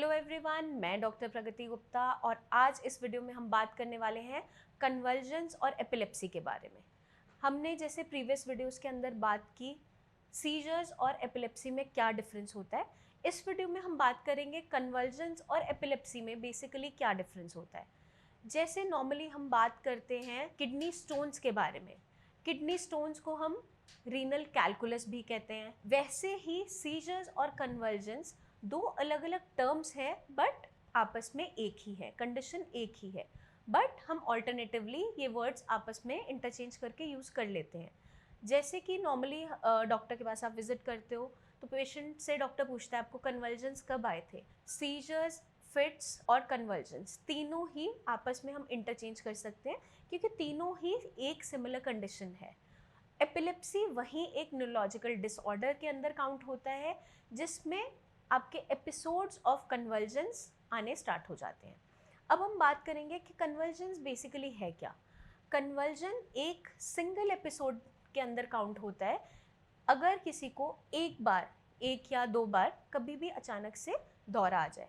Hello everyone, मैं doctor प्रगति गुप्ता और आज इस वीडियो में हम बात करने वाले हैं कन्वल्जन्स और एपिलेप्सी के बारे में। हमने जैसे प्रीवियस वीडियोस के अंदर बात की सीजर्स और एपिलेप्सी में क्या डिफरेंस होता है, इस वीडियो में हम बात करेंगे कन्वल्जन्स और एपिलेप्सी में बेसिकली क्या डिफरेंस होता है। जैसे नॉर्मली हम बात करते हैं किडनी स्टोन्स के बारे में, किडनी स्टोन्स को हम रीनल कैलकुलस भी कहते हैं, वैसे ही सीजर्स और कन्वल्जन्स दो अलग अलग टर्म्स हैं बट आपस में एक ही है, कंडीशन एक ही है, बट हम ऑल्टरनेटिवली ये वर्ड्स आपस में इंटरचेंज करके यूज़ कर लेते हैं। जैसे कि नॉर्मली डॉक्टर के पास आप विजिट करते हो तो पेशेंट से डॉक्टर पूछता है आपको कन्वल्जन्स कब आए थे। सीजर्स, फिट्स और कन्वल्जन्स तीनों ही आपस में हम इंटरचेंज कर सकते हैं क्योंकि तीनों ही एक सिमिलर कंडीशन है। एपिलेप्सी वहीं एक न्यूरोलॉजिकल डिसऑर्डर के अंदर काउंट होता है जिसमें आपके एपिसोड्स ऑफ कन्वल्जन्स आने स्टार्ट हो जाते हैं। अब हम बात करेंगे कि कन्वल्जन्स बेसिकली है क्या। कन्वल्जन एक सिंगल एपिसोड के अंदर काउंट होता है अगर किसी को एक या दो बार कभी भी अचानक से दौरा आ जाए।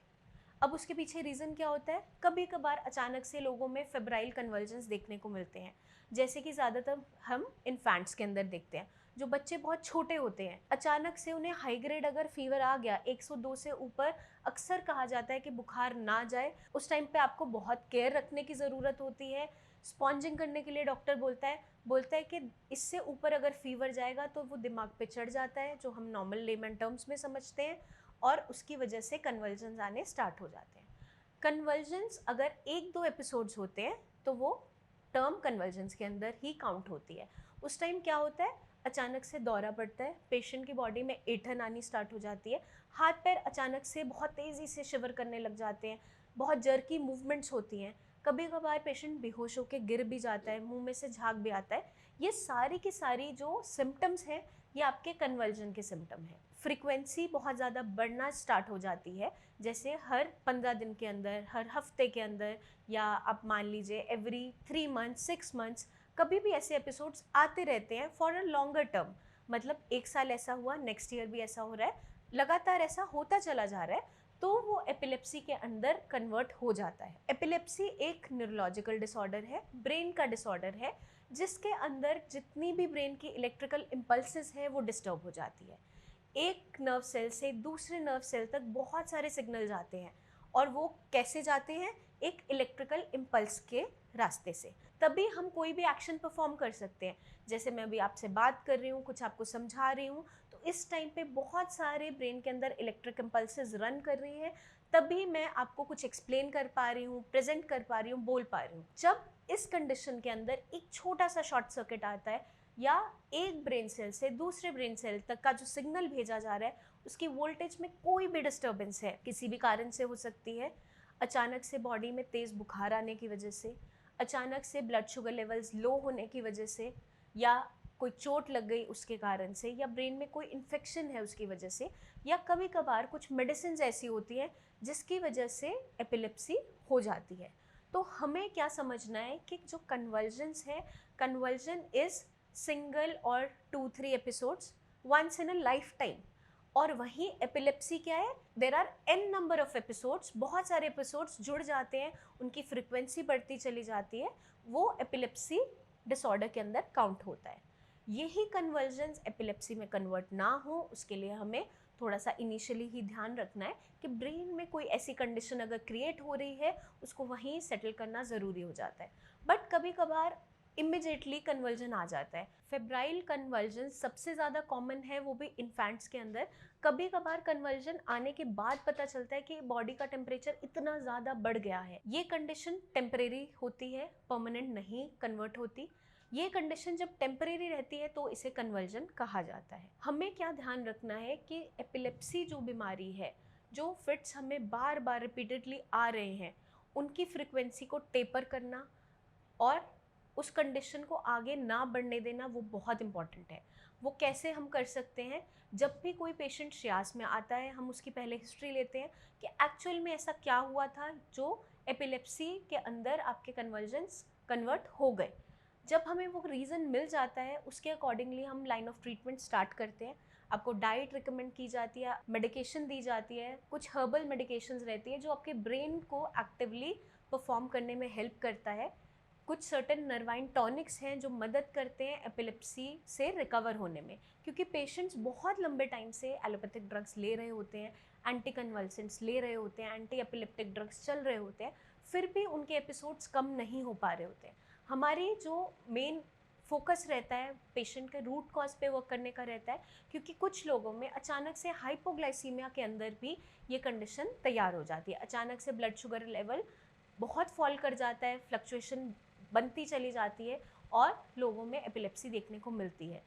अब उसके पीछे रीज़न क्या होता है, कभी कभार अचानक से लोगों में फेब्राइल कन्वल्जन्स देखने को मिलते हैं, जैसे कि ज़्यादातर हम इन्फेंट्स के अंदर देखते हैं। जो बच्चे बहुत छोटे होते हैं अचानक से उन्हें हाई ग्रेड अगर फीवर आ गया 102 से ऊपर, अक्सर कहा जाता है कि बुखार ना जाए, उस टाइम पे आपको बहुत केयर रखने की ज़रूरत होती है। स्पॉन्जिंग करने के लिए डॉक्टर बोलता है कि इससे ऊपर अगर फीवर जाएगा तो वो दिमाग पे चढ़ जाता है, जो हम नॉर्मल लेमन टर्म्स में समझते हैं, और उसकी वजह से कन्वल्जन्स आने स्टार्ट हो जाते हैं। कन्वल्जन्स अगर एक दो एपिसोड्स होते हैं तो वो टर्म कन्वल्जन्स के अंदर ही काउंट होती है। उस टाइम क्या होता है, अचानक से दौरा पड़ता है, पेशेंट की बॉडी में ऐंठन आनी स्टार्ट हो जाती है, हाथ पैर अचानक से बहुत तेज़ी से शिवर करने लग जाते हैं, बहुत जर्की मूवमेंट्स होती हैं, कभी कभार पेशेंट बेहोश होकर गिर भी जाता है, मुंह में से झाग भी आता है। ये सारी की सारी जो सिम्टम्स हैं ये आपके कन्वल्जन के सिम्टम हैं। फ्रीक्वेंसी बहुत ज़्यादा बढ़ना स्टार्ट हो जाती है, जैसे हर 15 दिन के अंदर, हर हफ्ते के अंदर, या आप मान लीजिए एवरी 3 मंथ्स 6 मंथ्स, कभी भी ऐसे एपिसोड्स आते रहते हैं फॉर अ लॉन्गर टर्म। मतलब एक साल ऐसा हुआ, नेक्स्ट ईयर भी ऐसा हो रहा है, लगातार ऐसा होता चला जा रहा है, तो वो एपिलेप्सी के अंदर कन्वर्ट हो जाता है। एपिलेप्सी एक न्यूरोलॉजिकल डिसऑर्डर है, ब्रेन का डिसऑर्डर है, जिसके अंदर जितनी भी ब्रेन की इलेक्ट्रिकल इम्पल्सेस है वो डिस्टर्ब हो जाती है। एक नर्व सेल से दूसरे नर्व सेल तक बहुत सारे सिग्नल जाते हैं, और वो कैसे जाते हैं, एक इलेक्ट्रिकल इम्पल्स के रास्ते से, तभी हम कोई भी एक्शन परफॉर्म कर सकते हैं। जैसे मैं अभी आपसे बात कर रही हूँ, कुछ आपको समझा रही हूँ, तो इस टाइम पे बहुत सारे ब्रेन के अंदर इलेक्ट्रिक इम्पल्सेस रन कर रही हैं, तभी मैं आपको कुछ एक्सप्लेन कर पा रही हूँ, प्रेजेंट कर पा रही हूँ, बोल पा रही हूँ। जब इस कंडीशन के अंदर एक छोटा सा शॉर्ट सर्किट आता है, या एक ब्रेन सेल से दूसरे ब्रेन सेल तक का जो सिग्नल भेजा जा रहा है उसकी वोल्टेज में कोई भी डिस्टर्बेंस है, किसी भी कारण से हो सकती है, अचानक से बॉडी में तेज़ बुखार आने की वजह से, अचानक से ब्लड शुगर लेवल्स लो होने की वजह से, या कोई चोट लग गई उसके कारण से, या ब्रेन में कोई इन्फेक्शन है उसकी वजह से, या कभी कभार कुछ मेडिसिन ऐसी होती हैं जिसकी वजह से एपिलेप्सी हो जाती है। तो हमें क्या समझना है कि जो कन्वल्जन्स है, कन्वल्जन इज़ सिंगल और 2-3 episodes once in a lifetime, और वहीं एपिलेप्सी क्या है, there are n number of episodes, बहुत सारे एपिसोड्स जुड़ जाते हैं, उनकी फ्रिक्वेंसी बढ़ती चली जाती है, वो एपिलेप्सी डिसऑर्डर के अंदर काउंट होता है। यही कन्वर्जन्स एपिलेप्सी में कन्वर्ट ना हो उसके लिए हमें थोड़ा सा इनिशियली ही ध्यान रखना है कि ब्रेन में कोई ऐसी कंडीशन अगर क्रिएट हो रही है उसको वहीं सेटल करना ज़रूरी हो जाता है। बट कभी कभार इमिजिएटली कन्वर्जन आ जाता है। फेब्राइल कन्वर्जन सबसे ज़्यादा कॉमन है, वो भी इन्फेंट्स के अंदर। कभी कभार कन्वर्जन आने के बाद पता चलता है कि बॉडी का टेम्परेचर इतना ज़्यादा बढ़ गया है। ये कंडीशन टेम्परेरी होती है, परमानेंट नहीं कन्वर्ट होती। ये कंडीशन जब टेम्परेरी रहती है तो इसे कन्वर्जन कहा जाता है। हमें क्या ध्यान रखना है कि एपिलेप्सी जो बीमारी है, जो फिट्स हमें बार बार रिपीटेडली आ रहे हैं, उनकी फ्रिक्वेंसी को टेपर करना और उस कंडीशन को आगे ना बढ़ने देना, वो बहुत इंपॉर्टेंट है। वो कैसे हम कर सकते हैं, जब भी कोई पेशेंट श्यास में आता है हम उसकी पहले हिस्ट्री लेते हैं कि एक्चुअल में ऐसा क्या हुआ था जो एपिलेप्सी के अंदर आपके कन्वर्जन्स कन्वर्ट हो गए। जब हमें वो रीज़न मिल जाता है उसके अकॉर्डिंगली हम लाइन ऑफ ट्रीटमेंट स्टार्ट करते हैं। आपको डाइट रिकमेंड की जाती है, मेडिकेशन दी जाती है, कुछ हर्बल मेडिकेशंस रहती है जो आपके ब्रेन को एक्टिवली परफॉर्म करने में हेल्प करता है। कुछ सर्टेन नर्वाइन टॉनिक्स हैं जो मदद करते हैं एपिलेप्सी से रिकवर होने में, क्योंकि पेशेंट्स बहुत लंबे टाइम से एलोपैथिक ड्रग्स ले रहे होते हैं, एंटी कन्वल्सेंट्स ले रहे होते हैं, एंटी एपिलेप्टिक ड्रग्स चल रहे होते हैं, फिर भी उनके एपिसोड्स कम नहीं हो पा रहे होते हैं। हमारी जो मेन फोकस रहता है पेशेंट के रूट कॉज पे वर्क करने का रहता है, क्योंकि कुछ लोगों में अचानक से हाइपोग्लाइसीमिया के अंदर भी ये कंडीशन तैयार हो जाती है। अचानक से ब्लड शुगर लेवल बहुत फॉल कर जाता है, फ्लक्चुएशन बनती चली जाती है और लोगों में एपिलेप्सी देखने को मिलती है।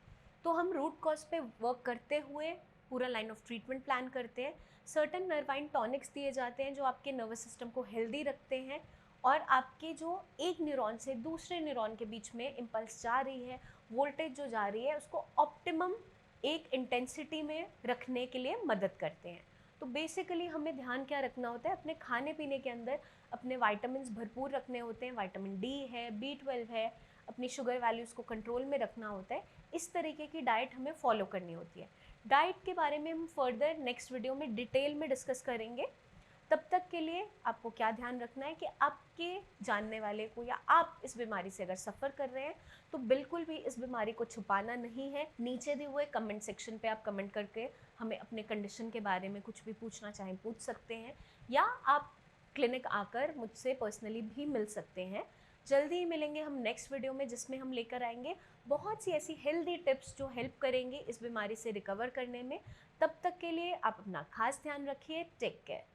तो हम रूट कॉज पे वर्क करते हुए पूरा लाइन ऑफ ट्रीटमेंट प्लान करते हैं। सर्टेन नर्वाइन टॉनिक्स दिए जाते हैं जो आपके नर्वस सिस्टम को हेल्दी रखते हैं और आपके जो एक न्यूरॉन से दूसरे न्यूरॉन के बीच में इम्पल्स जा रही है, वोल्टेज जो जा रही है, उसको ऑप्टिमम एक इंटेंसिटी में रखने के लिए मदद करते हैं। तो बेसिकली हमें ध्यान क्या रखना होता है, अपने खाने पीने के अंदर अपने विटामिन्स भरपूर रखने होते हैं। विटामिन डी है, B12 है, अपनी शुगर वैल्यूज़ को कंट्रोल में रखना होता है। इस तरीके की डाइट हमें फॉलो करनी होती है। डाइट के बारे में हम फर्दर नेक्स्ट वीडियो में डिटेल में डिस्कस करेंगे। तब तक के लिए आपको क्या ध्यान रखना है कि आपके जानने वाले को या आप इस बीमारी से अगर सफ़र कर रहे हैं तो बिल्कुल भी इस बीमारी को छुपाना नहीं है। नीचे दिए हुए कमेंट सेक्शन पे आप कमेंट करके हमें अपने कंडीशन के बारे में कुछ भी पूछना चाहें पूछ सकते हैं, या आप क्लिनिक आकर मुझसे पर्सनली भी मिल सकते हैं। जल्दी ही मिलेंगे हम नेक्स्ट वीडियो में, जिसमें हम लेकर आएंगे बहुत सी ऐसी हेल्दी टिप्स जो हेल्प करेंगे इस बीमारी से रिकवर करने में। तब तक के लिए आप अपना खास ध्यान रखिए। Take care.